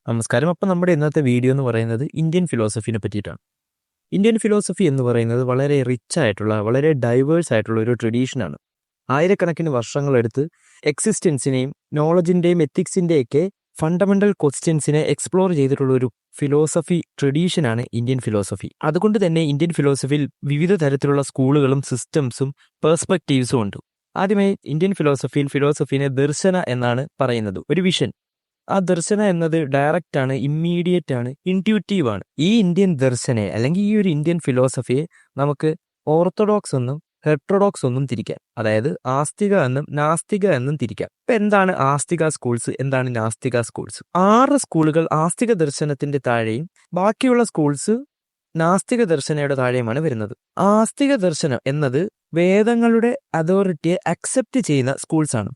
നമസ്കാരം. അപ്പം നമ്മുടെ ഇന്നത്തെ വീഡിയോ എന്ന് പറയുന്നത് ഇന്ത്യൻ ഫിലോസഫിനെ പറ്റിയിട്ടാണ്. ഇന്ത്യൻ ഫിലോസഫി എന്ന് പറയുന്നത് വളരെ റിച്ച് ആയിട്ടുള്ള, വളരെ ഡൈവേഴ്സ് ആയിട്ടുള്ള ഒരു ട്രഡീഷനാണ്. ആയിരക്കണക്കിന് വർഷങ്ങളെടുത്ത് എക്സിസ്റ്റൻസിനെയും നോളജിൻ്റെയും എത്തിക്സിൻ്റെയൊക്കെ ഫണ്ടമെൻ്റൽ ക്വസ്റ്റ്യൻസിനെ എക്സ്പ്ലോർ ചെയ്തിട്ടുള്ള ഒരു ഫിലോസഫി ട്രഡീഷനാണ് ഇന്ത്യൻ ഫിലോസഫി. അതുകൊണ്ട് തന്നെ ഇന്ത്യൻ ഫിലോസഫിയിൽ വിവിധ തരത്തിലുള്ള സ്കൂളുകളും സിസ്റ്റംസും പേഴ്സ്പെക്റ്റീവ്സും ഉണ്ട്. ആദ്യമായി ഇന്ത്യൻ ഫിലോസഫീനെ ദർശന എന്നാണ് പറയുന്നത്, ഒരു വിഷൻ. ആ ദർശന എന്നത് ഡയറക്റ്റ് ആണ്, ഇമ്മീഡിയറ്റ് ആണ്, ഇൻറ്റ്യൂറ്റീവ് ആണ്. ഈ ഇന്ത്യൻ ദർശനയെ അല്ലെങ്കിൽ ഈ ഒരു ഇന്ത്യൻ ഫിലോസഫിയെ നമുക്ക് ഓർത്തഡോക്സ് എന്നും ഹെട്രോഡോക്സ് എന്നും തിരിക്കാം. അതായത് ആസ്തിക എന്നും നാസ്തിക എന്നും തിരിക്കാം. ഇപ്പൊ എന്താണ് ആസ്തിക സ്കൂൾസ്, എന്താണ് നാസ്തിക സ്കൂൾസ്? 6 സ്കൂളുകൾ ആസ്തിക ദർശനത്തിന്റെ താഴെയും ബാക്കിയുള്ള സ്കൂൾസ് നാസ്തിക ദർശനയുടെ താഴെയുമാണ് വരുന്നത്. ആസ്തിക ദർശനം എന്നത് വേദങ്ങളുടെ അതോറിറ്റിയെ അക്സെപ്റ്റ് ചെയ്യുന്ന സ്കൂൾസ് ആണ്.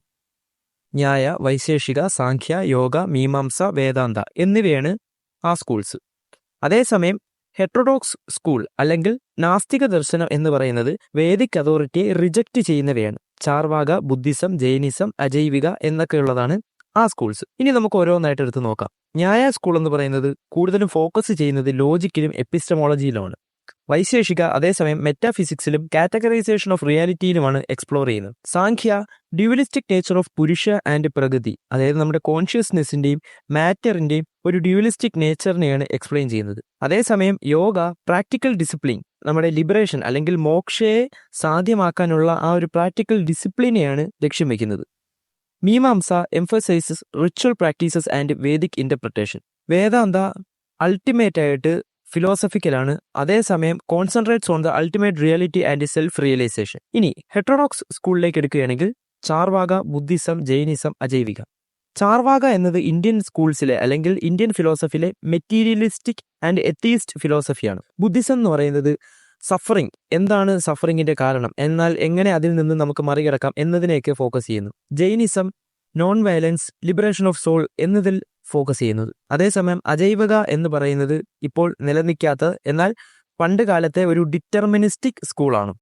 ന്യായ, വൈശേഷിക, സാഖ്യ, യോഗ, മീമാംസ, വേദാന്ത എന്നിവയാണ് ആ സ്കൂൾസ്. അതേസമയം ഹെട്രോഡോക്സ് സ്കൂൾ അല്ലെങ്കിൽ നാസ്തിക ദർശനം എന്ന് പറയുന്നത് Vedic അതോറിറ്റിയെ reject ചെയ്യുന്നവയാണ്. Charvaka, Buddhism, Jainism, അജൈവിക എന്നൊക്കെയുള്ളതാണ് ആ സ്കൂൾസ്. ഇനി നമുക്ക് ഓരോന്നായിട്ട് എടുത്ത് നോക്കാം. ന്യായ സ്കൂൾ എന്ന് പറയുന്നത് കൂടുതലും ഫോക്കസ് ചെയ്യുന്നത് ലോജിക്കിലും എപ്പിസ്റ്റമോളജിയിലുമാണ്. വൈശേഷിക അതേസമയം മെറ്റാഫിസിക്സിലും കാറ്റഗറൈസേഷൻ ഓഫ് റിയാലിറ്റിയിലുമാണ് എക്സ്പ്ലോർ ചെയ്യുന്നത്. സാഖ്യ ഡ്യൂവലിസ്റ്റിക് നേച്ചർ ഓഫ് പുരുഷ ആൻഡ് പ്രകൃതി, അതായത് നമ്മുടെ കോൺഷ്യസ്നെസ്സിന്റെയും മാറ്ററിന്റെയും ഒരു ഡ്യൂവലിസ്റ്റിക് നേച്ചറിനെയാണ് എക്സ്പ്ലെയിൻ ചെയ്യുന്നത്. അതേസമയം യോഗ പ്രാക്ടിക്കൽ ഡിസിപ്ലിൻ, നമ്മുടെ ലിബറേഷൻ അല്ലെങ്കിൽ മോക്ഷയെ സാധ്യമാക്കാനുള്ള ആ ഒരു പ്രാക്ടിക്കൽ ഡിസിപ്ലിനെയാണ് ലക്ഷ്യം വെക്കുന്നത്. Mimamsa emphasizes ritual practices and Vedic interpretation. Vedanta ultimate ആയിട്ട് ഫിലോസഫിക്കലാണ്, അതേസമയം concentrates on the ultimate reality and self realization. ഇനി ഹെട്രോഡോക്സ് സ്കൂളിലേക്ക് എടുക്കുകയാണെങ്കിൽ ചാർവാക, ബുദ്ധിസം, ജൈനിസം, അജൈവിക. ചാർവാക എന്നത് ഇന്ത്യൻ സ്കൂൾസിലെ അല്ലെങ്കിൽ ഇന്ത്യൻ ഫിലോസഫിയിലെ മെറ്റീരിയലിസ്റ്റിക് ആൻഡ് എത്തീസ്റ്റ് ഫിലോസഫിയാണ്. ബുദ്ധിസം എന്ന് പറയുന്നത് സഫറിങ്, എന്താണ് സഫറിങ്ങിന്റെ കാരണം, എന്നാൽ എങ്ങനെ അതിൽ നിന്ന് നമുക്ക് മറികടക്കാം എന്നതിനെയൊക്കെ ഫോക്കസ് ചെയ്യുന്നു. Jainism non violence, liberation of soul എന്നതിൽ ഫോക്കസ് ചെയ്യുന്നത്. അതേസമയം അജൈവക എന്ന് പറയുന്നത് ഇപ്പോൾ നിലനിൽക്കാത്ത, എന്നാൽ പണ്ട് കാലത്തെ ഒരു ഡിറ്റർമിനിസ്റ്റിക് സ്കൂളാണ്.